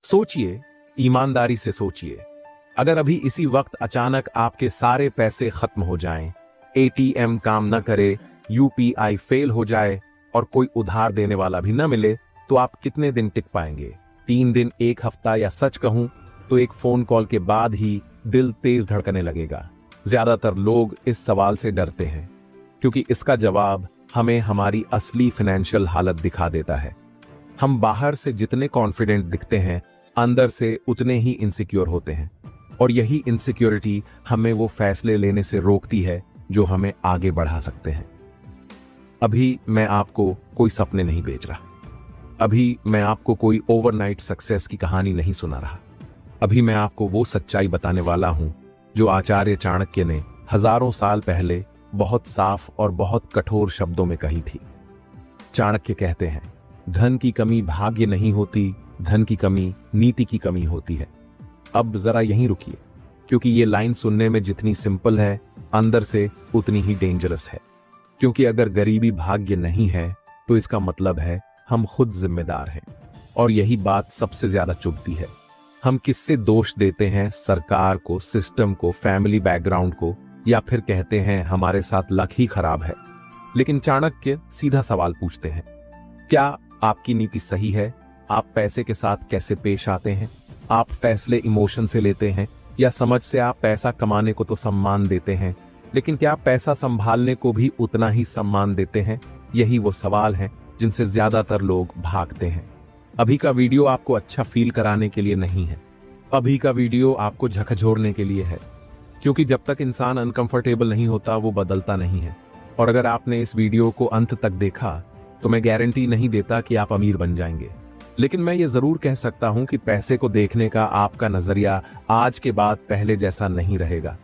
सोचिए, ईमानदारी से सोचिए, अगर अभी इसी वक्त अचानक आपके सारे पैसे खत्म हो जाएं, एटीएम काम न करे, यूपीआई फेल हो जाए और कोई उधार देने वाला भी न मिले, तो आप कितने दिन टिक पाएंगे? 3 दिन, 1 हफ्ता, या सच कहूं तो एक फोन कॉल के बाद ही दिल तेज धड़कने लगेगा? ज्यादातर लोग इस सवाल से डरते हैं क्योंकि इसका जवाब हमें हमारी असली फाइनेंशियल हालत दिखा देता है। हम बाहर से जितने कॉन्फिडेंट दिखते हैं, अंदर से उतने ही इनसिक्योर होते हैं, और यही इनसिक्योरिटी हमें वो फैसले लेने से रोकती है जो हमें आगे बढ़ा सकते हैं। अभी मैं आपको कोई सपने नहीं बेच रहा, अभी मैं आपको कोई ओवरनाइट सक्सेस की कहानी नहीं सुना रहा। अभी मैं आपको वो सच्चाई बताने वाला हूं जो आचार्य चाणक्य ने हजारों साल पहले बहुत साफ और बहुत कठोर शब्दों में कही थी। चाणक्य कहते हैं, धन की कमी भाग्य नहीं होती, धन की कमी नीति की कमी होती है। अब जरा यहीं रुकिए, क्योंकि ये लाइन सुनने में जितनी सिंपल है, अंदर से उतनी ही डेंजरस है। क्योंकि अगर गरीबी भाग्य नहीं है तो इसका मतलब है हम खुद जिम्मेदार हैं, और यही बात सबसे ज्यादा चुभती है। हम किससे दोष देते हैं? सरकार को, सिस्टम को, फैमिली बैकग्राउंड को, या फिर कहते हैं हमारे साथ लक ही खराब है। लेकिन चाणक्य सीधा सवाल पूछते हैं, क्या आपकी नीति सही है? आप पैसे के साथ कैसे पेश आते हैं? आप फैसले इमोशन से लेते हैं या समझ से? आप पैसा कमाने को तो सम्मान देते हैं, लेकिन क्या पैसा संभालने को भी उतना ही सम्मान देते हैं? यही वो सवाल हैं जिनसे ज्यादातर लोग भागते हैं। अभी का वीडियो आपको अच्छा फील कराने के लिए नहीं है, अभी का वीडियो आपको झकझोरने के लिए है। क्योंकि जब तक इंसान अनकंफर्टेबल नहीं होता, वो बदलता नहीं है। और अगर आपने इस वीडियो को अंत तक देखा तो मैं गारंटी नहीं देता कि आप अमीर बन जाएंगे, लेकिन मैं ये जरूर कह सकता हूं कि पैसे को देखने का आपका नजरिया आज के बाद पहले जैसा नहीं रहेगा।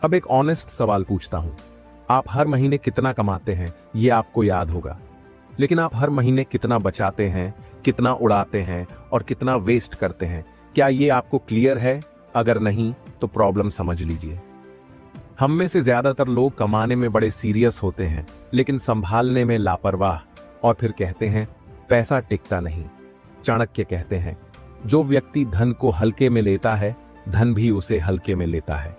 अब एक ऑनेस्ट सवाल पूछता हूं, आप हर महीने कितना कमाते हैं ये आपको याद होगा, लेकिन आप हर महीने कितना बचाते हैं, कितना उड़ाते हैं और कितना वेस्ट करते हैं? क्या ये आपको क्लियर है? अगर नहीं तो प्रॉब्लम समझ लीजिए। हम में से ज्यादातर लोग कमाने में बड़े सीरियस होते हैं, लेकिन संभालने में लापरवाह, और फिर कहते हैं पैसा टिकता नहीं। चाणक्य कहते हैं, जो व्यक्ति धन को हल्के में लेता है, धन भी उसे हल्के में लेता है।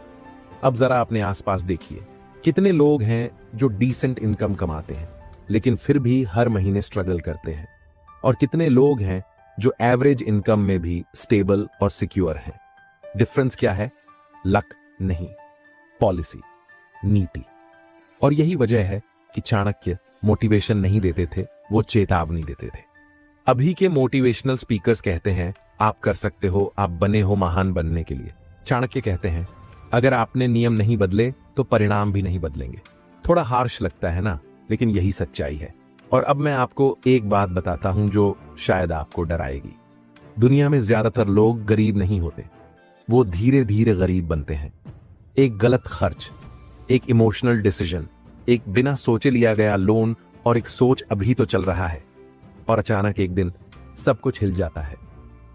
अब जरा अपने आसपास देखिए, कितने लोग हैं जो डिसेंट इनकम कमाते हैं लेकिन फिर भी हर महीने स्ट्रगल करते हैं, और कितने लोग हैं जो एवरेज इनकम में भी स्टेबल और सिक्योर हैं। डिफरेंस क्या है? लक नहीं, पॉलिसी, नीति। और यही वजह है कि चाणक्य मोटिवेशन नहीं देते थे, वो चेतावनी देते थे। अभी के मोटिवेशनल स्पीकर्स कहते हैं आप कर सकते हो, आप बने हो महान बनने के लिए। चाणक्य कहते हैं अगर आपने नियम नहीं बदले तो परिणाम भी नहीं बदलेंगे। थोड़ा हार्श लगता है ना, लेकिन यही सच्चाई है। और अब मैं आपको एक बात बताता हूं जो शायद आपको डराएगी। दुनिया में ज्यादातर लोग गरीब नहीं होते, वो धीरे धीरे गरीब बनते हैं। एक गलत खर्च, एक इमोशनल डिसीजन, एक बिना सोचे लिया गया लोन, और एक सोच अभी तो चल रहा है, और अचानक एक दिन सब कुछ हिल जाता है।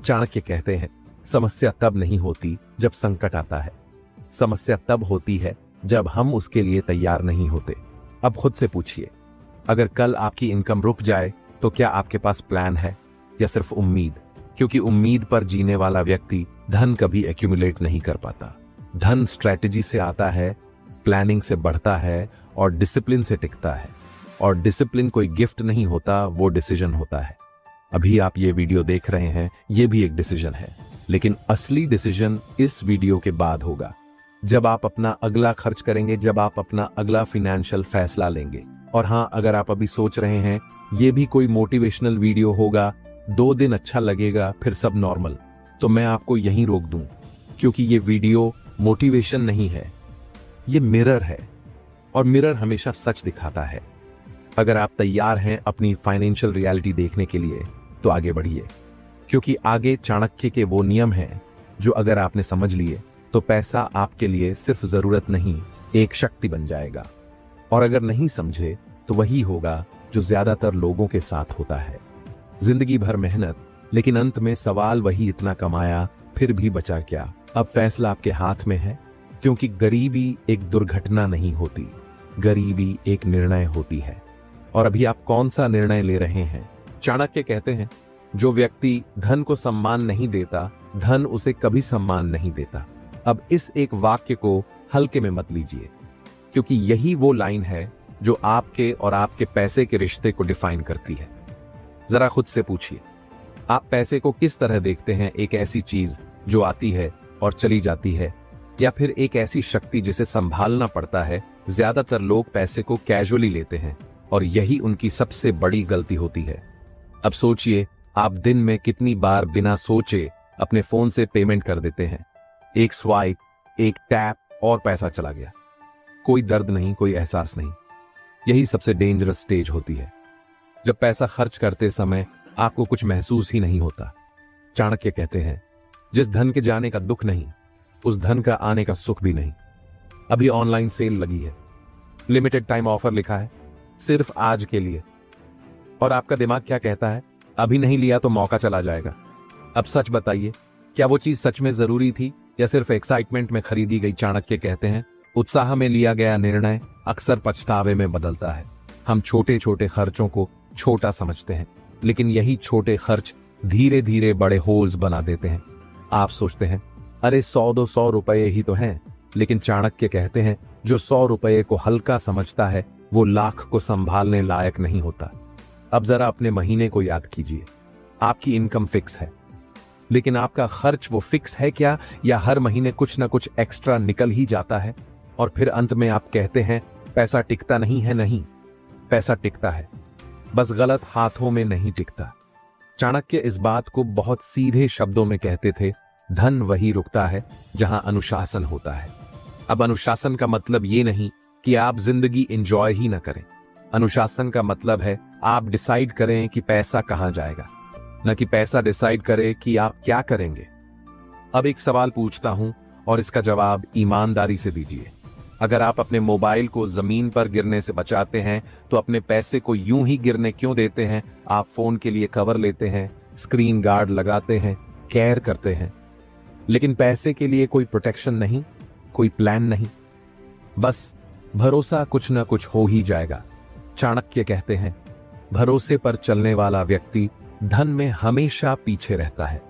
चाणक्य कहते हैं समस्या तब नहीं होती जब संकट आता है, समस्या तब होती है जब हम उसके लिए तैयार नहीं होते। अब खुद से पूछिए, अगर कल आपकी इनकम रुक जाए तो क्या आपके पास प्लान है या सिर्फ उम्मीद? क्योंकि उम्मीद पर जीने वाला व्यक्ति धन कभी एक्यूमुलेट नहीं कर पाता। धन स्ट्रेटजी से आता है, प्लानिंग से बढ़ता है, और डिसिप्लिन से टिकता है। और डिसिप्लिन कोई गिफ्ट नहीं होता, वो डिसीजन होता है। अभी आप ये वीडियो देख रहे हैं, ये भी एक डिसीजन है, लेकिन असली डिसीजन इस वीडियो के बाद होगा, जब आप अपना अगला खर्च करेंगे, जब आप अपना अगला फाइनेंशियल फैसला लेंगे। और हाँ, अगर आप अभी सोच रहे हैं ये भी कोई मोटिवेशनल वीडियो होगा, 2 दिन अच्छा लगेगा फिर सब नॉर्मल, तो मैं आपको यहीं रोक दूं, क्योंकि ये वीडियो मोटिवेशन नहीं है, ये मिरर है, और मिरर हमेशा सच दिखाता है। अगर आप तैयार हैं अपनी फाइनेंशियल रियलिटी देखने के लिए तो आगे बढ़िए, क्योंकि आगे चाणक्य के वो नियम हैं जो अगर आपने समझ लिए तो पैसा आपके लिए सिर्फ जरूरत नहीं, एक शक्ति बन जाएगा। और अगर नहीं समझे तो वही होगा जो ज्यादातर लोगों के साथ होता है। जिंदगी भर मेहनत, लेकिन अंत में सवाल वही, इतना कमाया फिर भी बचा क्या? अब फैसला आपके हाथ में है, क्योंकि गरीबी एक दुर्घटना नहीं होती, गरीबी एक निर्णय होती है। और अभी आप कौन सा निर्णय ले रहे हैं? चाणक्य कहते हैं जो व्यक्ति धन को सम्मान नहीं देता, धन उसे कभी सम्मान नहीं देता। अब इस एक वाक्य को हल्के में मत लीजिए, क्योंकि यही वो लाइन है जो आपके और आपके पैसे के रिश्ते को डिफाइन करती है। जरा खुद से पूछिए, आप पैसे को किस तरह देखते हैं? एक ऐसी चीज जो आती है और चली जाती है, या फिर एक ऐसी शक्ति जिसे संभालना पड़ता है? ज्यादातर लोग पैसे को कैजुअली लेते हैं और यही उनकी सबसे बड़ी गलती होती है। अब सोचिए, आप दिन में कितनी बार बिना सोचे अपने फोन से पेमेंट कर देते हैं। एक स्वाइप, एक टैप और पैसा चला गया। कोई दर्द नहीं, कोई एहसास नहीं। यही सबसे डेंजरस स्टेज होती है, जब पैसा खर्च करते समय आपको कुछ महसूस ही नहीं होता। चाणक्य कहते हैं, जिस धन के जाने का दुख नहीं, उस धन का आने का सुख भी नहीं। अभी ऑनलाइन सेल लगी है, लिमिटेड टाइम ऑफर लिखा है, सिर्फ आज के लिए, और आपका दिमाग क्या कहता है? अभी नहीं लिया तो मौका चला जाएगा। अब सच बताइए, क्या वो चीज सच में जरूरी थी या सिर्फ एक्साइटमेंट में खरीदी गई? चाणक्य कहते हैं, उत्साह में लिया गया निर्णय अक्सर पछतावे में बदलता है। हम छोटे छोटे खर्चों को छोटा समझते हैं, लेकिन यही छोटे खर्च धीरे धीरे बड़े होल्स बना देते हैं। आप सोचते हैं, अरे 100-200 रुपए ही तो हैं, लेकिन चाणक्य कहते हैं, जो 100 रुपए को हल्का समझता है वो लाख को संभालने लायक नहीं होता। अब जरा अपने महीने को याद कीजिए। आपकी इनकम फिक्स है, लेकिन आपका खर्च वो फिक्स है क्या, या हर महीने कुछ ना कुछ एक्स्ट्रा निकल ही जाता है? और फिर अंत में आप कहते हैं, पैसा टिकता नहीं है। नहीं, पैसा टिकता है, बस गलत हाथों में नहीं टिकता। चाणक्य इस बात को बहुत सीधे शब्दों में कहते थे, धन वही रुकता है जहां अनुशासन होता है। अब अनुशासन का मतलब ये नहीं कि आप जिंदगी एंजॉय ही ना करें। अनुशासन का मतलब है आप डिसाइड करें कि पैसा कहां जाएगा, न कि पैसा डिसाइड करे कि आप क्या करेंगे। अब एक सवाल पूछता हूं और इसका जवाब ईमानदारी से दीजिए। अगर आप अपने मोबाइल को जमीन पर गिरने से बचाते हैं, तो अपने पैसे को यूं ही गिरने क्यों देते हैं? आप फोन के लिए कवर लेते हैं, स्क्रीन गार्ड लगाते हैं, केयर करते हैं, लेकिन पैसे के लिए कोई प्रोटेक्शन नहीं, कोई प्लान नहीं। बस भरोसा कुछ ना कुछ हो ही जाएगा। चाणक्य कहते हैं, भरोसे पर चलने वाला व्यक्ति धन में हमेशा पीछे रहता है।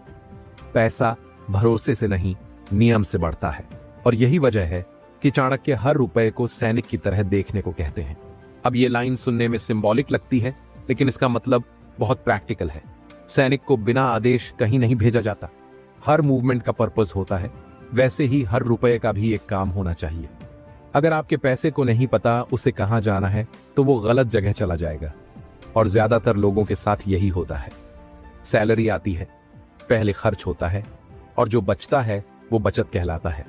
पैसा भरोसे से नहीं, नियम से बढ़ता है। और यही वजह है कि चाणक्य हर रुपए को सैनिक की तरह देखने को कहते हैं। अब ये लाइन सुनने में सिंबॉलिक लगती है, लेकिन इसका मतलब बहुत प्रैक्टिकल है। सैनिक को बिना आदेश कहीं नहीं भेजा जाता। हर मूवमेंट का पर्पस होता है। वैसे ही हर रुपए का भी एक काम होना चाहिए। अगर आपके पैसे को नहीं पता उसे कहां जाना है, तो वो गलत जगह चला जाएगा। और ज्यादातर लोगों के साथ यही होता है। सैलरी आती है, पहले खर्च होता है, और जो बचता है वो बचत कहलाता है।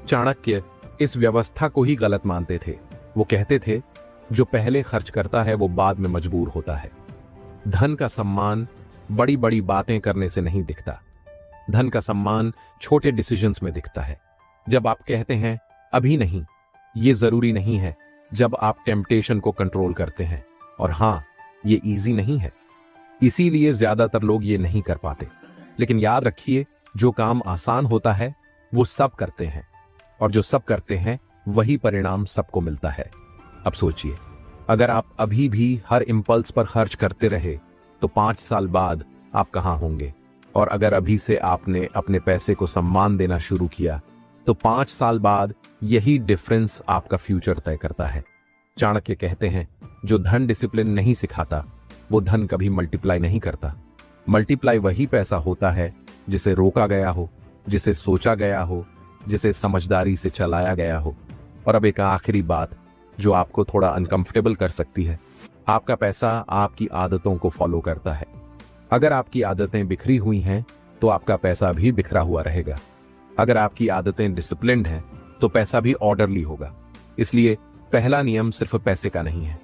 चाणक्य इस व्यवस्था को ही गलत मानते थे। वो कहते थे, जो पहले खर्च करता है वो बाद में मजबूर होता है। धन का सम्मान बड़ी बड़ी बातें करने से नहीं दिखता। धन का सम्मान छोटे डिसीजंस में दिखता है। जब आप कहते हैं, अभी नहीं, ये जरूरी नहीं है। जब आप टेम्पटेशन को कंट्रोल करते हैं। और हां, ये इजी नहीं है, इसीलिए ज्यादातर लोग ये नहीं कर पाते। लेकिन याद रखिए, जो काम आसान होता है वो सब करते हैं, और जो सब करते हैं वही परिणाम सबको मिलता है। अब सोचिए, अगर आप अभी भी हर इंपल्स पर खर्च करते रहे, तो 5 साल बाद आप कहां होंगे? और अगर अभी से आपने अपने पैसे को सम्मान देना शुरू किया, तो 5 साल बाद यही डिफरेंस आपका फ्यूचर तय करता है। चाणक्य कहते हैं, जो धन डिसिप्लिन नहीं सिखाता, वो धन कभी मल्टीप्लाई नहीं करता। मल्टीप्लाई वही पैसा होता है जिसे रोका गया हो, जिसे सोचा गया हो, जिसे समझदारी से चलाया गया हो। और अब एक आखिरी बात जो आपको थोड़ा अनकंफर्टेबल कर सकती है, आपका पैसा आपकी आदतों को फॉलो करता है। अगर आपकी आदतें बिखरी हुई हैं, तो आपका पैसा भी बिखरा हुआ रहेगा। अगर आपकी आदतें डिसिप्लिन्ड हैं, तो पैसा भी ऑर्डरली होगा। इसलिए पहला नियम सिर्फ पैसे का नहीं है,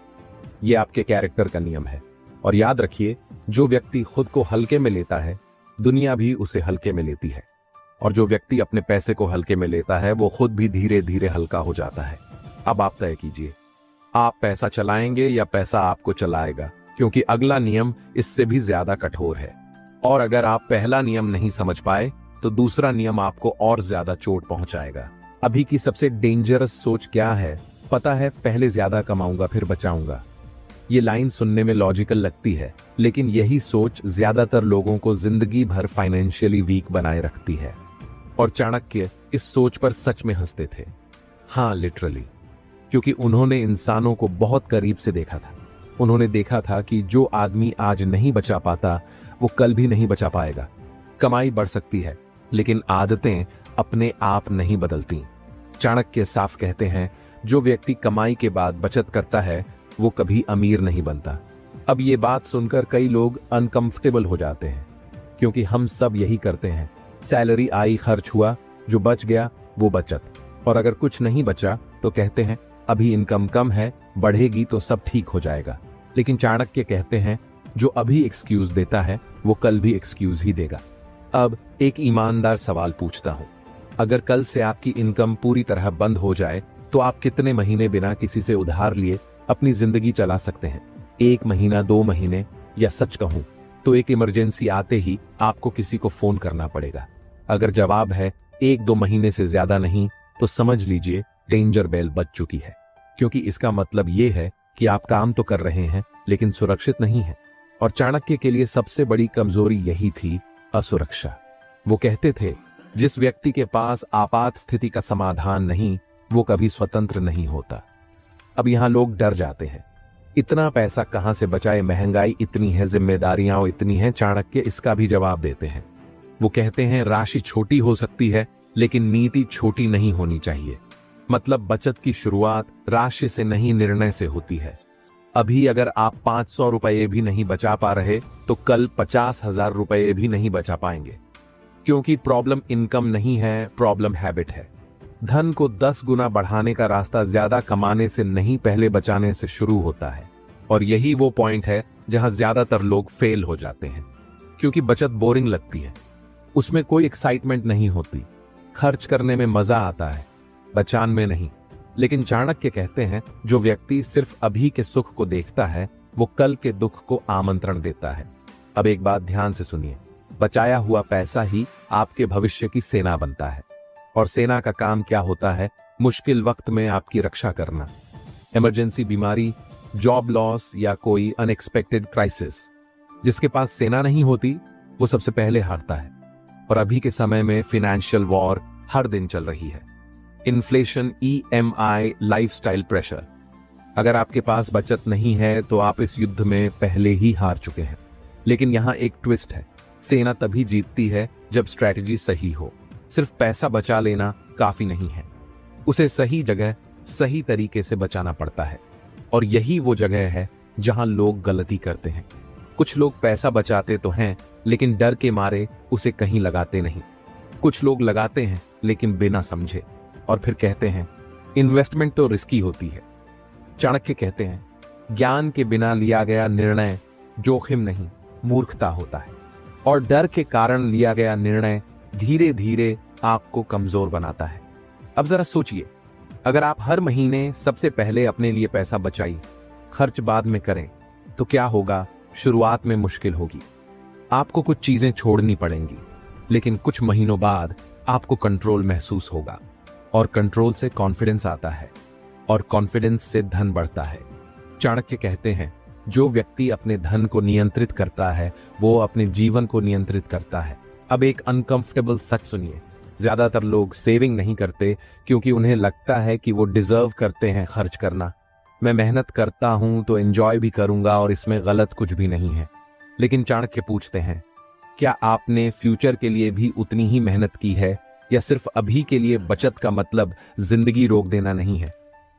ये आपके कैरेक्टर का नियम है। और याद रखिए, जो व्यक्ति खुद को हल्के में लेता है, दुनिया भी उसे हल्के में लेती है। और जो व्यक्ति अपने पैसे को हल्के में लेता है, वो खुद भी धीरे धीरे हल्का हो जाता है। अब आप तय कीजिए, आप पैसा चलाएंगे या पैसा आपको चलाएगा, क्योंकि अगला नियम इससे भी ज्यादा कठोर है। और अगर आप पहला नियम नहीं समझ पाए, तो दूसरा नियम आपको और ज्यादा चोट पहुंचाएगा। अभी की सबसे डेंजरस सोच क्या है पता है? पहले ज्यादा कमाऊंगा फिर बचाऊंगा। ये लाइन सुनने में लॉजिकल लगती है, लेकिन यही सोच ज्यादातर लोगों को जिंदगी भर फाइनेंशियली वीक बनाए रखती है। और चाणक्य इस सोच पर सच में हंसते थे। हाँ, लिटरली, क्योंकि उन्होंने इंसानों को बहुत करीब से देखा था। उन्होंने देखा था कि जो आदमी आज नहीं बचा पाता वो कल भी नहीं बचा पाएगा। कमाई बढ़ सकती है, लेकिन आदतें अपने आप नहीं बदलती। चाणक्य साफ कहते हैं, जो व्यक्ति कमाई के बाद बचत करता है वो कभी अमीर नहीं बनता। अब ये बात सुनकर कई लोग अनकंफर्टेबल हो जाते हैं, क्योंकि हम सब यही करते हैं। सैलरी आई, खर्च हुआ, जो बच गया वो बचत, और अगर कुछ नहीं बचा तो कहते हैं अभी इनकम कम है, बढ़ेगी तो सब ठीक हो जाएगा। लेकिन चाणक्य कहते हैं, जो अभी एक्सक्यूज देता है वो कल भी एक्सक्यूज ही देगा। अब एक ईमानदार सवाल पूछता हूं, अगर कल से आपकी इनकम पूरी तरह बंद हो जाए तो आप कितने महीने बिना किसी से उधार लिए अपनी जिंदगी चला सकते हैं? 1 महीना, 2 महीने, या सच कहूं तो एक इमरजेंसी आते ही आपको किसी को फोन करना पड़ेगा? अगर जवाब है 1-2 महीने से ज्यादा नहीं, तो समझ लीजिए डेंजर बेल बज चुकी है, क्योंकि इसका मतलब ये है कि आप काम तो कर रहे हैं लेकिन सुरक्षित नहीं है। और चाणक्य के लिए सबसे बड़ी कमजोरी यही थी, असुरक्षा। वो कहते थे, जिस व्यक्ति के पास आपात स्थिति का समाधान नहीं, वो कभी स्वतंत्र नहीं होता। अब यहां लोग डर जाते हैं, इतना पैसा कहां से बचाए, महंगाई इतनी है, जिम्मेदारियां इतनी हैं। चाणक्य इसका भी जवाब देते हैं। वो कहते हैं, राशि छोटी हो सकती है लेकिन नीति छोटी नहीं होनी चाहिए। मतलब बचत की शुरुआत राशि से नहीं, निर्णय से होती है। अभी अगर आप 500 रुपए भी नहीं बचा पा रहे तो कल 50,000 रुपए भी नहीं बचा पाएंगे, क्योंकि प्रॉब्लम इनकम नहीं है, प्रॉब्लम हैबिट है। धन को 10 गुना बढ़ाने का रास्ता ज्यादा कमाने से नहीं, पहले बचाने से शुरू होता है। और यही वो पॉइंट है जहां ज्यादातर लोग फेल हो जाते हैं, क्योंकि बचत बोरिंग लगती है, उसमें कोई एक्साइटमेंट नहीं होती। खर्च करने में मजा आता है, बचान में नहीं। लेकिन चाणक्य कहते हैं, जो व्यक्ति सिर्फ अभी के सुख को देखता है वो कल के दुख को आमंत्रण देता है। अब एक बात ध्यान से सुनिए, बचाया हुआ पैसा ही आपके भविष्य की सेना बनता है। और सेना का काम क्या होता है? मुश्किल वक्त में आपकी रक्षा करना। इमरजेंसी बीमारी, जॉब लॉस या कोई अनएक्सपेक्टेड क्राइसिस। जिसके पास सेना नहीं होती वो सबसे पहले हारता है। और अभी के समय में फाइनेंशियल वॉर हर दिन चल रही है। Inflation, EMI, lifestyle pressure. अगर आपके पास बचत नहीं है तो आप इस युद्ध में पहले ही हार चुके हैं। लेकिन यहां एक ट्विस्ट है, सेना तभी जीतती है जब स्ट्रैटेजी सही हो। सिर्फ पैसा बचा लेना काफी नहीं है, उसे सही जगह सही तरीके से बचाना पड़ता है। और यही वो जगह है जहां लोग गलती करते हैं। कुछ लोग पैसा बचाते तो हैं लेकिन डर के मारे उसे कहीं लगाते नहीं। कुछ लोग लगाते हैं लेकिन बिना समझे, और फिर कहते हैं इन्वेस्टमेंट तो रिस्की होती है। चाणक्य कहते हैं, ज्ञान के बिना लिया गया निर्णय जोखिम नहीं, मूर्खता होता है। और डर के कारण लिया गया निर्णय धीरे धीरे आपको कमजोर बनाता है। अब जरा सोचिए, अगर आप हर महीने सबसे पहले अपने लिए पैसा बचाइए, खर्च बाद में करें, तो क्या होगा? शुरुआत में मुश्किल होगी, आपको कुछ चीजें छोड़नी पड़ेंगी, लेकिन कुछ महीनों बाद आपको कंट्रोल महसूस होगा। और कंट्रोल से कॉन्फिडेंस आता है, और कॉन्फिडेंस से धन बढ़ता है। चाणक्य कहते हैं, जो व्यक्ति अपने धन को नियंत्रित करता है वो अपने जीवन को नियंत्रित करता है। अब एक अनकंफर्टेबल सच सुनिए, ज्यादातर लोग सेविंग नहीं करते क्योंकि उन्हें लगता है कि वो डिजर्व करते हैं खर्च करना। मैं मेहनत करता हूं तो एंजॉय भी करूंगा और इसमें गलत कुछ भी नहीं है। लेकिन चाणक्य पूछते हैं, क्या आपने फ्यूचर के लिए भी उतनी ही मेहनत की है, या सिर्फ अभी के लिए? बचत का मतलब जिंदगी रोक देना नहीं है।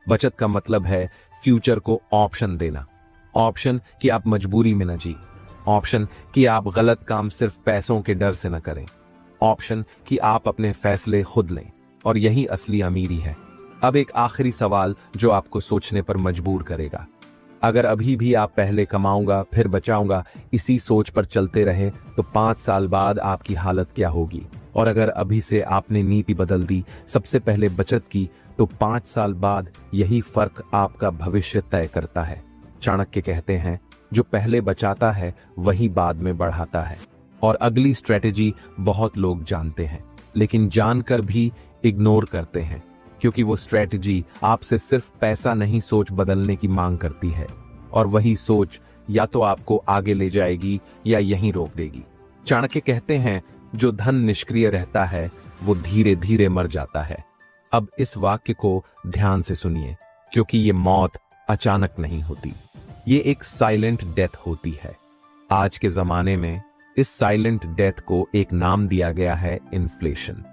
बचत का मतलब है फ्यूचर को ऑप्शन देना। ऑप्शन कि आप मजबूरी में न जी, ऑप्शन कि आप गलत काम सिर्फ पैसों के डर से न करें, ऑप्शन कि आप अपने फैसले खुद लें। और यही असली अमीरी है। अब एक आखिरी सवाल जो आपको सोचने पर मजबूर करेगा। अगर अभी भी आप पहले कमाऊंगा फिर बचाऊंगा इसी सोच पर चलते रहे तो 5 साल बाद आपकी हालत क्या होगी? और अगर अभी से आपने नीति बदल दी, सबसे पहले बचत की, तो 5 साल बाद यही फर्क आपका भविष्य तय करता है। चाणक्य कहते हैं, जो पहले बचाता है वही बाद में बढ़ाता है। और अगली स्ट्रेटेजी बहुत लोग जानते हैं, लेकिन जानकर भी इग्नोर करते हैं, क्योंकि वो स्ट्रेटेजी आपसे सिर्फ पैसा नहीं, सोच बदलने की मांग करती है। और वही सोच या तो आपको आगे ले जाएगी या यहीं रोक देगी। चाणक्य कहते हैं, जो धन निष्क्रिय रहता है वो धीरे धीरे मर जाता है। अब इस वाक्य को ध्यान से सुनिए, क्योंकि ये मौत अचानक नहीं होती, ये एक साइलेंट डेथ होती है। आज के जमाने में इस साइलेंट डेथ को एक नाम दिया गया है, इन्फ्लेशन।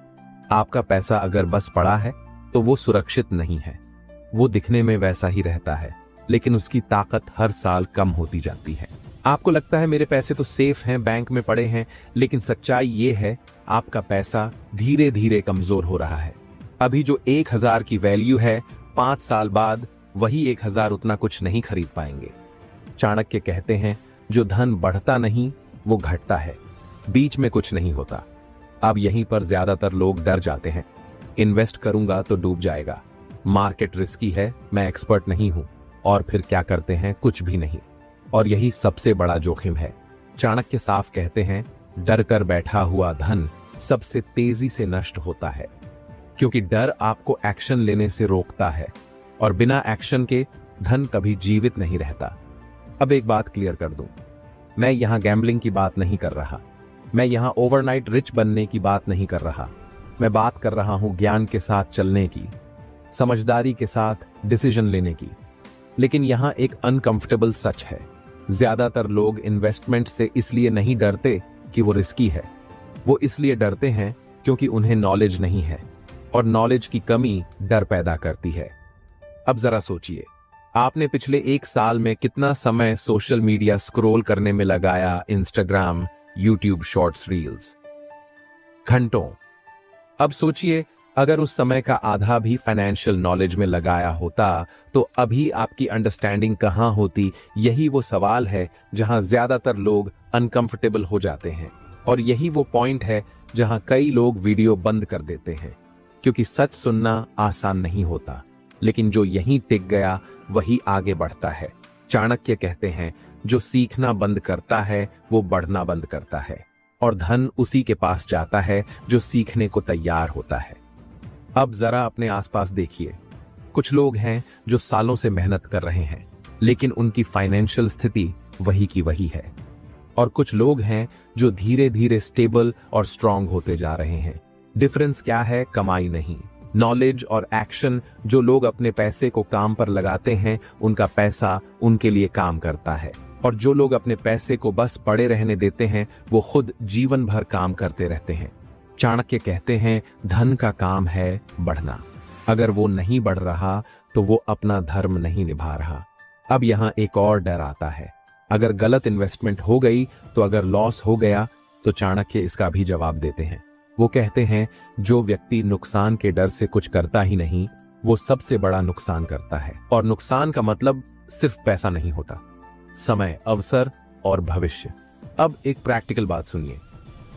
आपका पैसा अगर बस पड़ा है तो वो सुरक्षित नहीं है। वो दिखने में वैसा ही रहता है, लेकिन उसकी ताकत हर साल कम होती जाती है। आपको लगता है मेरे पैसे तो सेफ हैं, बैंक में पड़े हैं, लेकिन सच्चाई ये है आपका पैसा धीरे धीरे कमजोर हो रहा है। अभी जो 1000 की वैल्यू है, 5 साल बाद वही 1000 उतना कुछ नहीं खरीद पाएंगे। चाणक्य कहते हैं, जो धन बढ़ता नहीं वो घटता है, बीच में कुछ नहीं होता। अब यहीं पर ज्यादातर लोग डर जाते हैं, इन्वेस्ट करूंगा तो डूब जाएगा, मार्केट रिस्की है, मैं एक्सपर्ट नहीं हूं, और फिर क्या करते हैं, कुछ भी नहीं। और यही सबसे बड़ा जोखिम है। चाणक्य साफ कहते हैं, डर कर बैठा हुआ धन सबसे तेजी से नष्ट होता है, क्योंकि डर आपको एक्शन लेने से रोकता है, और बिना एक्शन के धन कभी जीवित नहीं रहता। अब एक बात क्लियर कर दूं, मैं यहां गैम्बलिंग की बात नहीं कर रहा, मैं यहां ओवरनाइट रिच बनने की बात नहीं कर रहा। मैं बात कर रहा हूं ज्ञान के साथ चलने की, समझदारी के साथ डिसीजन लेने की। लेकिन यहां एक अनकंफर्टेबल सच है, ज्यादातर लोग इन्वेस्टमेंट से इसलिए नहीं डरते कि वो रिस्की है, वो इसलिए डरते हैं क्योंकि उन्हें नॉलेज नहीं है, और नॉलेज की कमी डर पैदा करती है। अब जरा सोचिए, आपने पिछले 1 साल में कितना समय सोशल मीडिया स्क्रॉल करने में लगाया, इंस्टाग्राम, यूट्यूब शॉर्ट्स, रील्स, घंटों। अब सोचिए, अगर उस समय का आधा भी फाइनेंशियल नॉलेज में लगाया होता तो अभी आपकी अंडरस्टैंडिंग कहां होती। यही वो सवाल है जहां ज्यादातर लोग अनकंफर्टेबल हो जाते हैं, और यही वो पॉइंट है जहां कई लोग वीडियो बंद कर देते हैं, क्योंकि सच सुनना आसान नहीं होता, लेकिन जो यहीं टिक गया वही आगे बढ़ता है। चाणक्य कहते हैं, जो सीखना बंद करता है वो बढ़ना बंद करता है, और धन उसी के पास जाता है जो सीखने को तैयार होता है। अब जरा अपने आसपास देखिए, कुछ लोग हैं जो सालों से मेहनत कर रहे हैं, लेकिन उनकी फाइनेंशियल स्थिति वही की वही है, और कुछ लोग हैं जो धीरे धीरे स्टेबल और स्ट्रांग होते जा रहे हैं। डिफरेंस क्या है? कमाई नहीं, नॉलेज और एक्शन। जो लोग अपने पैसे को काम पर लगाते हैं उनका पैसा उनके लिए काम करता है, और जो लोग अपने पैसे को बस पड़े रहने देते हैं वो खुद जीवन भर काम करते रहते हैं। चाणक्य कहते हैं, धन का काम है बढ़ना, अगर वो नहीं बढ़ रहा तो वो अपना धर्म नहीं निभा रहा। अब यहाँ एक और डर आता है, अगर गलत इन्वेस्टमेंट हो गई तो अगर लॉस हो गया तो चाणक्य इसका भी जवाब देते हैं। वो कहते हैं, जो व्यक्ति नुकसान के डर से कुछ करता ही नहीं वो सबसे बड़ा नुकसान करता है, और नुकसान का मतलब सिर्फ पैसा नहीं होता, समय, अवसर और भविष्य। अब एक प्रैक्टिकल बात सुनिए,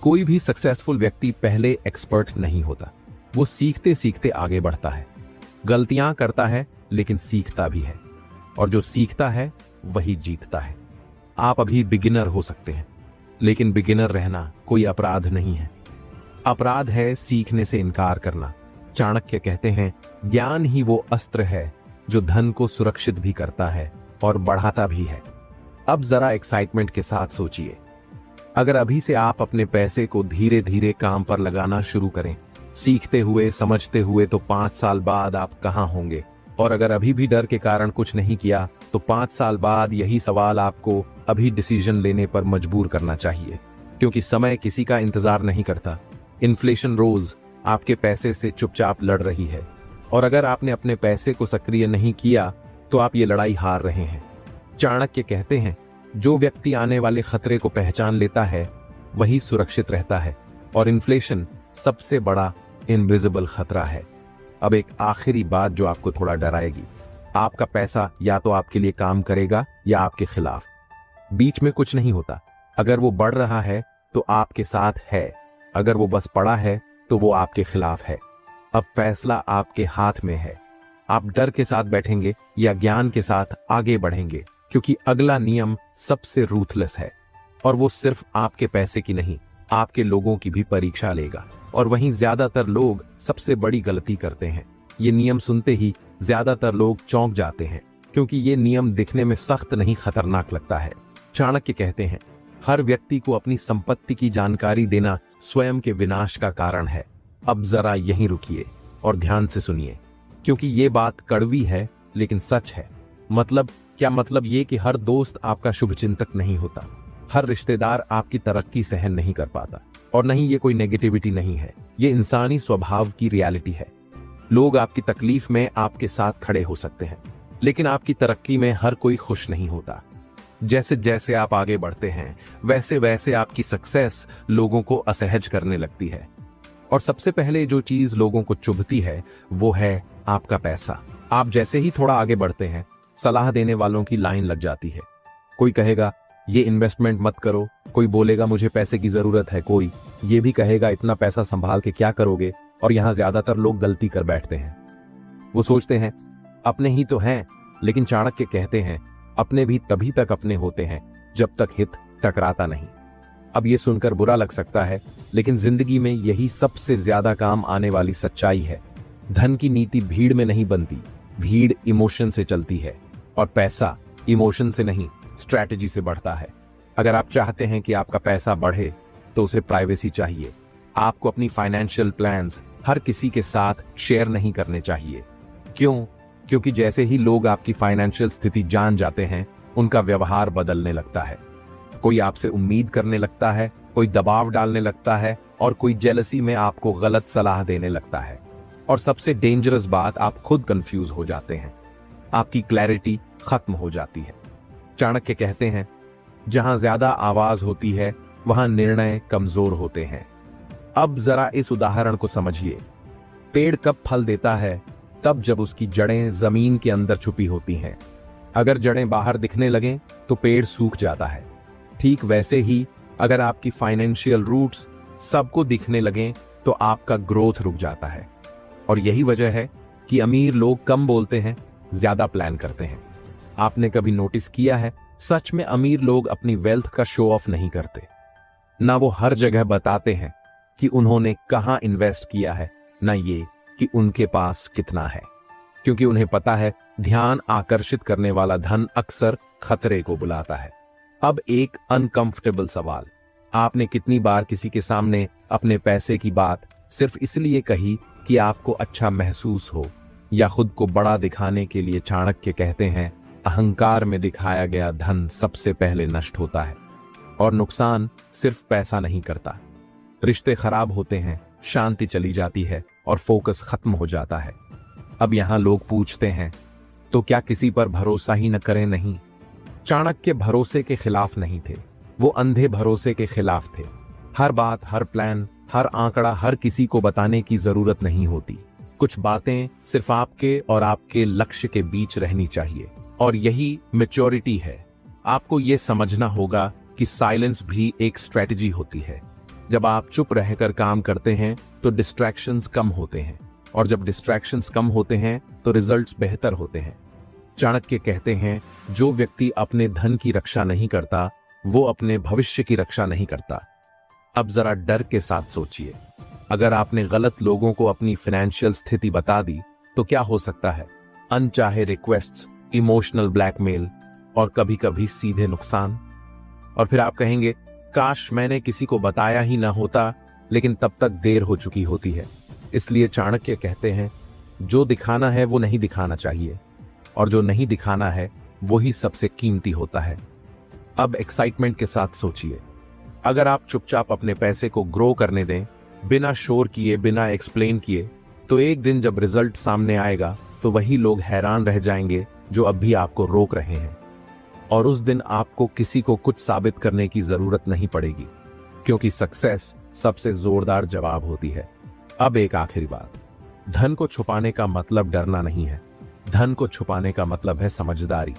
कोई भी सक्सेसफुल व्यक्ति पहले एक्सपर्ट नहीं होता, वो सीखते सीखते आगे बढ़ता है, गलतियां करता है लेकिन सीखता भी है, और जो सीखता है वही जीतता है। आप अभी बिगिनर हो सकते हैं, लेकिन बिगिनर रहना कोई अपराध नहीं है, अपराध है सीखने से इनकार करना। चाणक्य कहते हैं, ज्ञान ही वो अस्त्र है जो धन को सुरक्षित भी करता है और बढ़ाता भी है। अब जरा एक्साइटमेंट के साथ सोचिए, अगर अभी से आप अपने पैसे को धीरे धीरे काम पर लगाना शुरू करें, सीखते हुए, समझते हुए, तो 5 साल बाद आप कहां होंगे? और अगर अभी भी डर के कारण कुछ नहीं किया तो 5 साल बाद यही सवाल आपको अभी डिसीजन लेने पर मजबूर करना चाहिए, क्योंकि समय किसी का इंतजार नहीं करता। इन्फ्लेशन रोज आपके पैसे से चुपचाप लड़ रही है, और अगर आपने अपने पैसे को सक्रिय नहीं किया तो आप ये लड़ाई हार रहे हैं। चाणक्य कहते हैं, जो व्यक्ति आने वाले खतरे को पहचान लेता है वही सुरक्षित रहता है, और इन्फ्लेशन सबसे बड़ा इनविजिबल खतरा है। अब एक आखिरी बात जो आपको थोड़ा डराएगी, आपका पैसा या तो आपके लिए काम करेगा या आपके खिलाफ, बीच में कुछ नहीं होता। अगर वो बढ़ रहा है तो आपके साथ है, अगर वो बस पड़ा है तो वो आपके खिलाफ है। अब फैसला आपके हाथ में है, आप डर के साथ बैठेंगे या ज्ञान के साथ आगे बढ़ेंगे, क्योंकि अगला नियम सबसे रूथलेस है, और वो सिर्फ आपके पैसे की नहीं, आपके लोगों की भी परीक्षा लेगा। और वहीं ज्यादातर लोग सबसे बड़ी गलती करते हैं, ये नियम सुनते ही ज्यादातर लोग चौंक जाते हैं, क्योंकि ये नियम दिखने में सख्त नहीं खतरनाक लगता है। चाणक्य कहते हैं, हर व्यक्ति को अपनी संपत्ति की जानकारी देना स्वयं के विनाश का कारण है। अब जरा यहीं रुकिए और ध्यान से सुनिए, क्योंकि ये बात कड़वी है लेकिन सच है। मतलब क्या? मतलब ये कि हर दोस्त आपका शुभचिंतक नहीं होता, हर रिश्तेदार आपकी तरक्की सहन नहीं कर पाता, और नहीं ये कोई नेगेटिविटी नहीं है, ये इंसानी स्वभाव की रियलिटी है। लोग आपकी तकलीफ में आपके साथ खड़े हो सकते हैं, लेकिन आपकी तरक्की में हर कोई खुश नहीं होता। जैसे जैसे आप आगे बढ़ते हैं वैसे वैसे आपकी सक्सेस लोगों को असहज करने लगती है, और सबसे पहले जो चीज लोगों को चुभती है वो है आपका पैसा। आप जैसे ही थोड़ा आगे बढ़ते हैं, सलाह देने वालों की लाइन लग जाती है। कोई कहेगा ये इन्वेस्टमेंट मत करो, कोई बोलेगा मुझे पैसे की जरूरत है, कोई ये भी कहेगा इतना पैसा संभाल के क्या करोगे। और यहां ज्यादातर लोग गलती कर बैठते हैं। वो सोचते हैं अपने ही तो हैं, लेकिन चाणक्य कहते हैं अपने भी तभी तक अपने होते हैं जब तक हित टकराता नहीं। अब ये सुनकर बुरा लग सकता है, लेकिन जिंदगी में यही सबसे ज्यादा काम आने वाली सच्चाई है। धन की नीति भीड़ में नहीं बनती, भीड़ इमोशन से चलती है, और पैसा इमोशन से नहीं स्ट्रैटेजी से बढ़ता है। अगर आप चाहते हैं कि आपका पैसा बढ़े तो उसे प्राइवेसी चाहिए। आपको अपनी फाइनेंशियल प्लान्स हर किसी के साथ शेयर नहीं करने चाहिए। क्यों? क्योंकि जैसे ही लोग आपकी फाइनेंशियल स्थिति जान जाते हैं, उनका व्यवहार बदलने लगता है। कोई आपसे उम्मीद करने लगता है, कोई दबाव डालने लगता है, और कोई जेलसी में आपको गलत सलाह देने लगता है। और सबसे डेंजरस बात, आप खुद कंफ्यूज हो जाते हैं, आपकी क्लैरिटी खत्म हो जाती है। चाणक्य कहते हैं जहां ज्यादा आवाज होती है वहां निर्णय कमजोर होते हैं। अब जरा इस उदाहरण को समझिए। पेड़ कब फल देता है? तब जब उसकी जड़ें जमीन के अंदर छुपी होती हैं। अगर जड़ें बाहर दिखने लगें तो पेड़ सूख जाता है। ठीक वैसे ही अगर आपकी फाइनेंशियल रूट्स सबको दिखने लगें तो आपका ग्रोथ रुक जाता है। और यही वजह है कि अमीर लोग कम बोलते हैं, ज्यादा प्लान करते हैं। आपने कभी नोटिस किया है, सच में अमीर लोग अपनी वेल्थ का शो ऑफ नहीं करते। ना वो हर जगह बताते हैं कि उन्होंने कहां इन्वेस्ट किया है, ना ये कि उनके पास कितना है, क्योंकि उन्हें पता है ध्यान आकर्षित करने वाला धन अक्सर खतरे को बुलाता है। अब एक अनकंफर्टेबल सवाल, आपने कितनी बार किसी के सामने अपने पैसे की बात सिर्फ इसलिए कही कि आपको अच्छा महसूस हो या खुद को बड़ा दिखाने के लिए? चाणक्य कहते हैं अहंकार में दिखाया गया धन सबसे पहले नष्ट होता है, और नुकसान सिर्फ पैसा नहीं करता। रिश्ते खराब होते हैं, शांति चली जाती है, और फोकस खत्म हो जाता है। अब यहां लोग पूछते हैं तो क्या किसी पर भरोसा ही न करें? नहीं, चाणक्य भरोसे के खिलाफ नहीं थे, वो अंधे भरोसे के खिलाफ थे। हर बात, हर प्लान, हर आंकड़ा हर किसी को बताने की जरूरत नहीं होती। कुछ बातें सिर्फ आपके और आपके लक्ष्य के बीच रहनी चाहिए, और यही मैच्योरिटी है। आपको यह समझना होगा कि साइलेंस भी एक स्ट्रेटजी होती है। जब आप चुप रहकर काम करते हैं तो डिस्ट्रैक्शंस कम होते हैं, और जब डिस्ट्रैक्शंस कम होते हैं तो रिजल्ट्स बेहतर होते हैं। चाणक्य कहते हैं जो व्यक्ति अपने धन की रक्षा नहीं करता वो अपने भविष्य की रक्षा नहीं करता। अब जरा डर के साथ सोचिए, अगर आपने गलत लोगों को अपनी फाइनेंशियल स्थिति बता दी तो क्या हो सकता है? अनचाहे रिक्वेस्ट्स, इमोशनल ब्लैकमेल, और कभी कभी सीधे नुकसान। और फिर आप कहेंगे काश मैंने किसी को बताया ही ना होता, लेकिन तब तक देर हो चुकी होती है। इसलिए चाणक्य कहते हैं जो दिखाना है वो नहीं दिखाना चाहिए, और जो नहीं दिखाना है वो ही सबसे कीमती होता है। अब एक्साइटमेंट के साथ सोचिए, अगर आप चुपचाप अपने पैसे को ग्रो करने दें, बिना शोर किए, बिना एक्सप्लेन किए, तो एक दिन जब रिजल्ट सामने आएगा तो वही लोग हैरान रह जाएंगे जो अब भी आपको रोक रहे हैं। और उस दिन आपको किसी को कुछ साबित करने की जरूरत नहीं पड़ेगी, क्योंकि सक्सेस सबसे जोरदार जवाब होती है। अब एक आखिरी बात, धन को छुपाने का मतलब डरना नहीं है, धन को छुपाने का मतलब है समझदारी।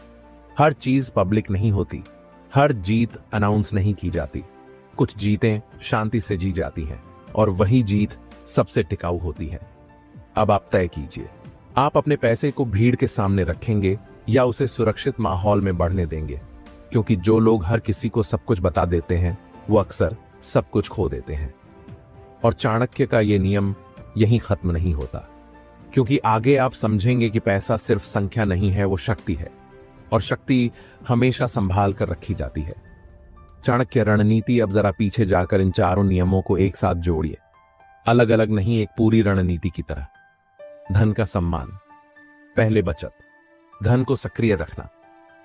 हर चीज पब्लिक नहीं होती, हर जीत अनाउंस नहीं की जाती। कुछ जीतें शांति से जी जाती हैं, और वही जीत सबसे टिकाऊ होती है। अब आप तय कीजिए, आप अपने पैसे को भीड़ के सामने रखेंगे या उसे सुरक्षित माहौल में बढ़ने देंगे, क्योंकि जो लोग हर किसी को सब कुछ बता देते हैं वो अक्सर सब कुछ खो देते हैं। और चाणक्य का ये नियम यहीं खत्म नहीं होता, क्योंकि आगे आप समझेंगे कि पैसा सिर्फ संख्या नहीं है, वो शक्ति है। और शक्ति हमेशा संभाल कर रखी जाती है। चाणक्य रणनीति। अब जरा पीछे जाकर इन चारों नियमों को एक साथ जोड़िए, अलग अलग नहीं, एक पूरी रणनीति की तरह। धन का सम्मान, पहले बचत, धन को सक्रिय रखना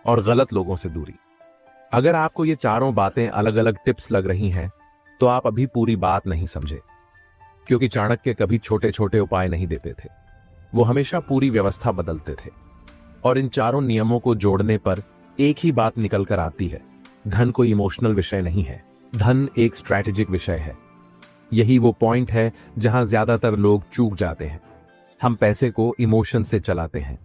और गलत लोगों से दूरी। अगर आपको ये चारों बातें अलग अलग टिप्स लग रही हैं तो आप अभी पूरी बात नहीं समझे, क्योंकि चाणक्य कभी छोटे छोटे उपाय नहीं देते थे, वो हमेशा पूरी व्यवस्था बदलते थे। और इन चारों नियमों को जोड़ने पर एक ही बात निकल कर आती है, धन कोई इमोशनल विषय नहीं है, धन एक स्ट्रैटेजिक विषय है। यही वो पॉइंट है जहां ज्यादातर लोग चूक जाते हैं। हम पैसे को इमोशन से चलाते हैं,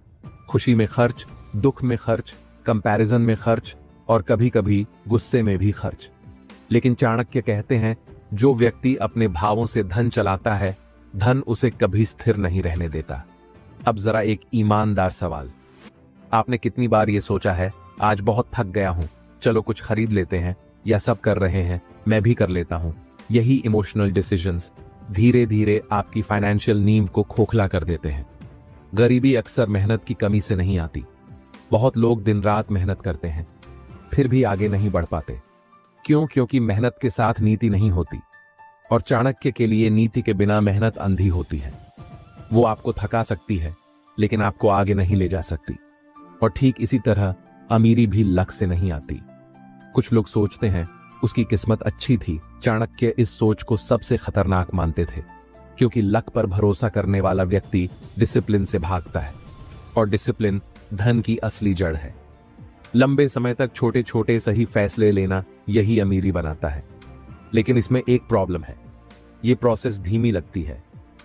खुशी में खर्च, दुख में खर्च, कंपैरिजन में खर्च और कभी कभी गुस्से में भी खर्च। लेकिन चाणक्य कहते हैं, जो व्यक्ति अपने भावों से धन चलाता है, धन उसे कभी स्थिर नहीं रहने देता। अब जरा एक ईमानदार सवाल, आपने कितनी बार ये सोचा है, आज बहुत थक गया हूं, चलो कुछ खरीद लेते हैं, या सब कर रहे हैं मैं भी कर लेता हूं। यही इमोशनल डिसीजंस धीरे धीरे आपकी फाइनेंशियल नींव को खोखला कर देते हैं। गरीबी अक्सर मेहनत की कमी से नहीं आती। बहुत लोग दिन रात मेहनत करते हैं फिर भी आगे नहीं बढ़ पाते। क्यों? क्योंकि मेहनत के साथ नीति नहीं होती। और चाणक्य के लिए नीति के बिना मेहनत अंधी होती है। वो आपको थका सकती है लेकिन आपको आगे नहीं ले जा सकती। और ठीक इसी तरह अमीरी भी लक से नहीं आती। कुछ लोग सोचते हैं उसकी किस्मत अच्छी थी। चाणक्य इस सोच को सबसे खतरनाक मानते थे, क्योंकि लक पर भरोसा करने वाला व्यक्ति डिसिप्लिन से भागता है, और डिसिप्लिन धन की असली जड़ है। लंबे समय तक छोटे छोटे सही फैसले लेना यही अमीरी बनाता है। लेकिन इसमें एक प्रॉब्लम है, ये प्रोसेस धीमी लगती है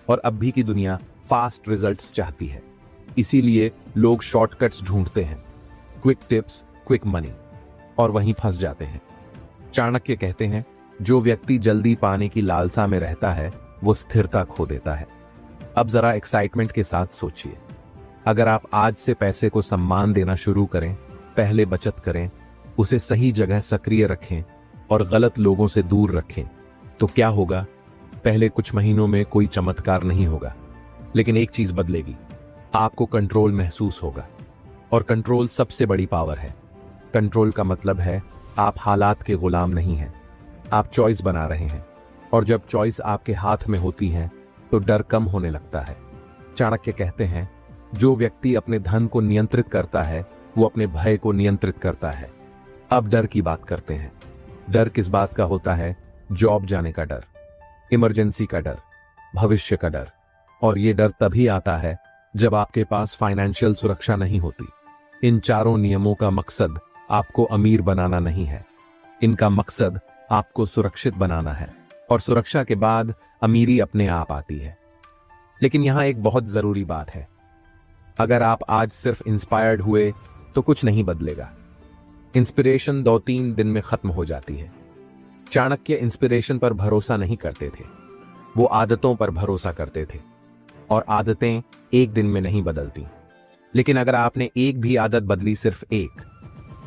और अब भी की दुनिया फास्ट रिजल्ट्स चाहती है। इसीलिए लोग शॉर्टकट्स ढूंढते हैं, क्विक टिप्स, क्विक मनी, और वहीं फंस जाते हैं। चाणक्य कहते हैं, जो व्यक्ति जल्दी पाने की लालसा में रहता है वो स्थिरता खो देता है। अब जरा एक्साइटमेंट के साथ सोचिए, अगर आप आज से पैसे को सम्मान देना शुरू करें, पहले बचत करें, उसे सही जगह सक्रिय रखें और गलत लोगों से दूर रखें, तो क्या होगा? पहले कुछ महीनों में कोई चमत्कार नहीं होगा, लेकिन एक चीज बदलेगी, आपको कंट्रोल महसूस होगा। और कंट्रोल सबसे बड़ी पावर है। कंट्रोल का मतलब है आप हालात के गुलाम नहीं हैं, आप चॉइस बना रहे हैं। और जब चॉइस आपके हाथ में होती है तो डर कम होने लगता है। चाणक्य कहते हैं, जो व्यक्ति अपने धन को नियंत्रित करता है वो अपने भय को नियंत्रित करता है। अब डर की बात करते हैं। डर किस बात का होता है? जॉब जाने का डर, इमरजेंसी का डर, भविष्य का डर। और ये डर तभी आता है जब आपके पास फाइनेंशियल सुरक्षा नहीं होती। इन चारों नियमों का मकसद आपको अमीर बनाना नहीं है, इनका मकसद आपको सुरक्षित बनाना है। और सुरक्षा के बाद अमीरी अपने आप आती है। लेकिन यहां एक बहुत जरूरी बात है, अगर आप आज सिर्फ इंस्पायर्ड हुए तो कुछ नहीं बदलेगा। इंस्पिरेशन 2-3 दिन में खत्म हो जाती है। चाणक्य इंस्पिरेशन पर भरोसा नहीं करते थे, वो आदतों पर भरोसा करते थे। और आदतें एक दिन में नहीं बदलती। लेकिन अगर आपने एक भी आदत बदली, सिर्फ एक,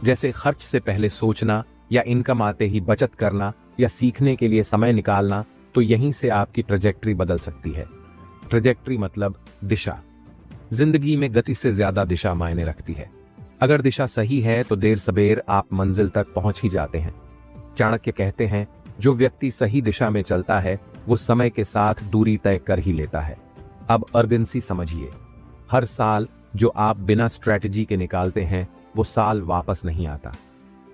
जैसे खर्च से पहले सोचना, या इनकम आते ही बचत करना, या सीखने के लिए समय निकालना, तो यहीं से आपकी ट्रैजेक्टरी बदल सकती है। ट्रैजेक्टरी मतलब दिशा। जिंदगी में गति से ज्यादा दिशा मायने रखती है। अगर दिशा सही है तो देर सबेर आप मंजिल तक पहुंच ही जाते हैं। चाणक्य कहते हैं, जो व्यक्ति सही दिशा में चलता है वो समय के साथ दूरी तय कर ही लेता है। अब अर्जेंसी समझिए, हर साल जो आप बिना स्ट्रैटेजी के निकालते हैं वो साल वापस नहीं आता।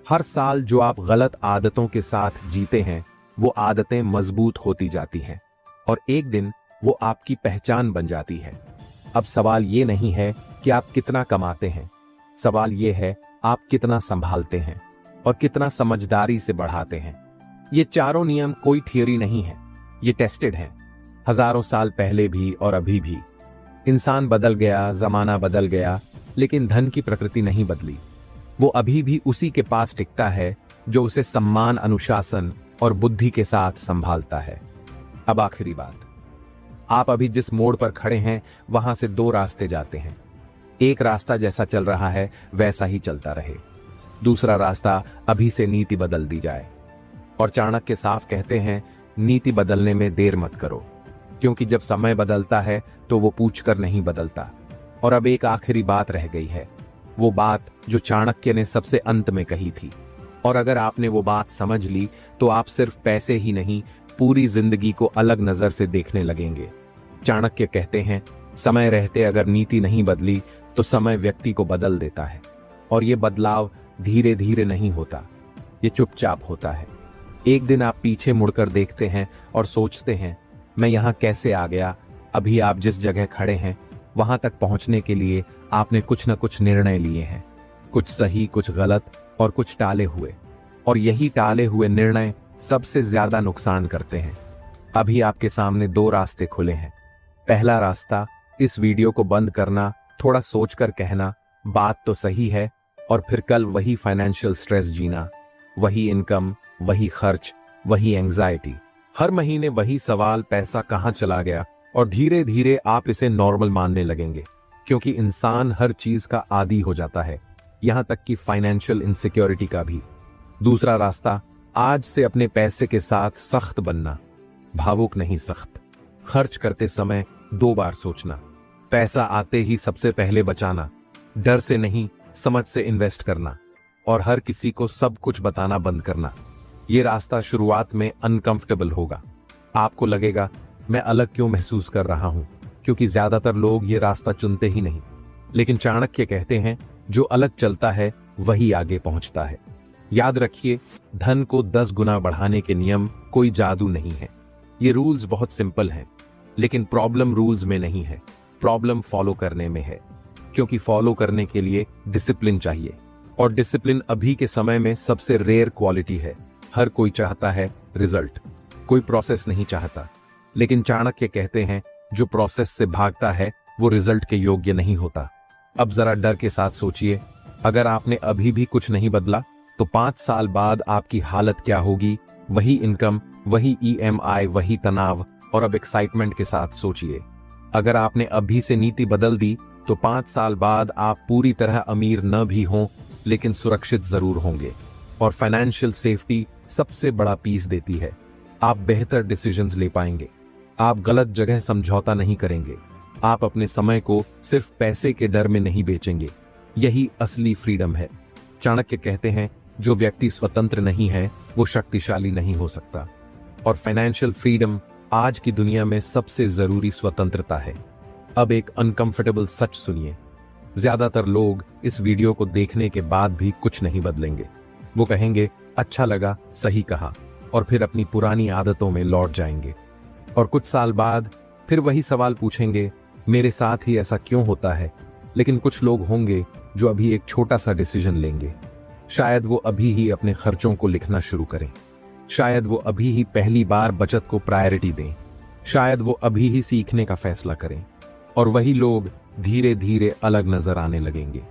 हर साल जो आप गलत आदतों के साथ जीते हैं वो आदतें मजबूत होती जाती हैं और एक दिन वो आपकी पहचान बन जाती है। अब सवाल ये नहीं है कि आप कितना कमाते हैं, सवाल ये है आप कितना संभालते हैं और कितना समझदारी से बढ़ाते हैं। ये चारों नियम कोई थियरी नहीं है, ये टेस्टेड हैं, हजारों साल पहले भी और अभी भी। इंसान बदल गया, जमाना बदल गया, लेकिन धन की प्रकृति नहीं बदली। वो अभी भी उसी के पास टिकता है जो उसे सम्मान, अनुशासन और बुद्धि के साथ संभालता है। अब आखिरी बात, आप अभी जिस मोड़ पर खड़े हैं वहां से 2 रास्ते जाते हैं। एक रास्ता जैसा चल रहा है वैसा ही चलता रहे, दूसरा रास्ता अभी से नीति बदल दी जाए। और चाणक्य साफ कहते हैं, नीति बदलने में देर मत करो, क्योंकि जब समय बदलता है तो वो पूछकर नहीं बदलता। और अब एक आखिरी बात रह गई है, वो बात जो चाणक्य ने सबसे अंत में कही थी। और अगर आपने वो बात समझ ली तो आप सिर्फ पैसे ही नहीं, पूरी जिंदगी को अलग नजर से देखने लगेंगे। चाणक्य कहते हैं, समय रहते अगर नीति नहीं बदली तो समय व्यक्ति को बदल देता है। और ये बदलाव धीरे धीरे नहीं होता, ये चुपचाप होता है। एक दिन आप पीछे मुड़कर देखते हैं और सोचते हैं, मैं यहाँ कैसे आ गया। अभी आप जिस जगह खड़े हैं वहां तक पहुंचने के लिए आपने कुछ न कुछ निर्णय लिए हैं, कुछ सही, कुछ गलत और कुछ टाले हुए। और यही टाले हुए निर्णय सबसे ज्यादा नुकसान करते हैं। अभी आपके सामने दो रास्ते खुले हैं। पहला रास्ता, इस वीडियो को बंद करना, थोड़ा सोचकर कहना बात तो सही है, और फिर कल वही फाइनेंशियल स्ट्रेस जीना, वही इनकम, वही खर्च, वही एंजाइटी, हर महीने वही सवाल, पैसा कहां चला गया। और धीरे धीरे आप इसे नॉर्मल मानने लगेंगे, क्योंकि इंसान हर चीज का आदी हो जाता है, यहां तक कि फाइनेंशियल इनसिक्योरिटी का भी। दूसरा रास्ता, आज से अपने पैसे के साथ सख्त बनना, भावुक नहीं सख्त। खर्च करते समय 2 बार सोचना, पैसा आते ही सबसे पहले बचाना, डर से नहीं समझ से इन्वेस्ट करना, और हर किसी को सब कुछ बताना बंद करना। ये रास्ता शुरुआत में अनकंफर्टेबल होगा, आपको लगेगा मैं अलग क्यों महसूस कर रहा हूं, क्योंकि ज्यादातर लोग ये रास्ता चुनते ही नहीं। लेकिन चाणक्य कहते हैं, जो अलग चलता है वही आगे पहुंचता है। याद रखिए, धन को 10 गुना बढ़ाने के नियम कोई जादू नहीं है। ये रूल्स बहुत सिंपल हैं, लेकिन प्रॉब्लम रूल्स में नहीं है, प्रॉब्लम फॉलो करने में है। क्योंकि फॉलो करने के लिए डिसिप्लिन चाहिए, और डिसिप्लिन अभी के समय में सबसे रेयर क्वालिटी है। हर कोई चाहता है रिजल्ट, कोई प्रोसेस नहीं चाहता। लेकिन चाणक्य कहते हैं, जो प्रोसेस से भागता है वो रिजल्ट के योग्य नहीं होता। अब जरा डर के साथ सोचिए, अगर आपने अभी भी कुछ नहीं बदला तो 5 साल बाद आपकी हालत क्या होगी। वही इनकम, वही EMI, वही तनाव, और अब एक्साइटमेंट के साथ सोचिए, अगर आपने अभी से नीति बदल दी तो 5 साल बाद आप पूरी तरह अमीर न भी हों, लेकिन सुरक्षित जरूर होंगे। और फाइनेंशियल सेफ्टी सबसे बड़ा पीस देती है। आप बेहतर डिसीजंस ले पाएंगे, आप गलत जगह समझौता नहीं करेंगे, आप अपने समय को सिर्फ पैसे के डर में नहीं बेचेंगे। यही असली फ्रीडम है। चाणक्य कहते हैं, जो व्यक्ति स्वतंत्र नहीं है वो शक्तिशाली नहीं हो सकता। और फाइनेंशियल फ्रीडम आज की दुनिया में सबसे जरूरी स्वतंत्रता है। अब एक अनकंफर्टेबल सच सुनिए, ज्यादातर लोग इस वीडियो को देखने के बाद भी कुछ नहीं बदलेंगे। वो कहेंगे, अच्छा लगा, सही कहा, और फिर अपनी पुरानी आदतों में लौट जाएंगे। और कुछ साल बाद फिर वही सवाल पूछेंगे, मेरे साथ ही ऐसा क्यों होता है। लेकिन कुछ लोग होंगे जो अभी एक छोटा सा डिसीजन लेंगे। शायद वो अभी ही अपने खर्चों को लिखना शुरू करें, शायद वो अभी ही पहली बार बचत को प्रायोरिटी दें, शायद वो अभी ही सीखने का फैसला करें। और वही लोग धीरे धीरे अलग नजर आने लगेंगे।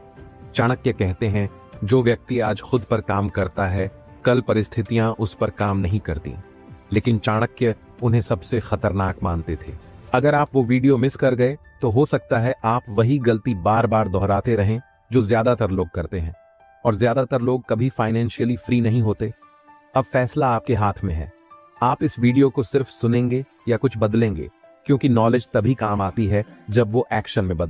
चाणक्य कहते हैं, जो व्यक्ति आज खुद पर काम करता है, कल परिस्थितियां उस पर काम नहीं करती। लेकिन चाणक्य उन्हें सबसे खतरनाक मानते थे। अगर आप वो वीडियो मिस कर गए तो हो सकता है आप वही गलती बार बार दोहराते रहें जो ज्यादातर लोग करते हैं। और ज्यादातर लोग कभी फाइनेंशियली फ्री नहीं होते। अब फैसला आपके हाथ में है, आप इस वीडियो को सिर्फ सुनेंगे या कुछ बदलेंगे, क्योंकि नॉलेज तभी काम आती है जब वो एक्शन में बदले।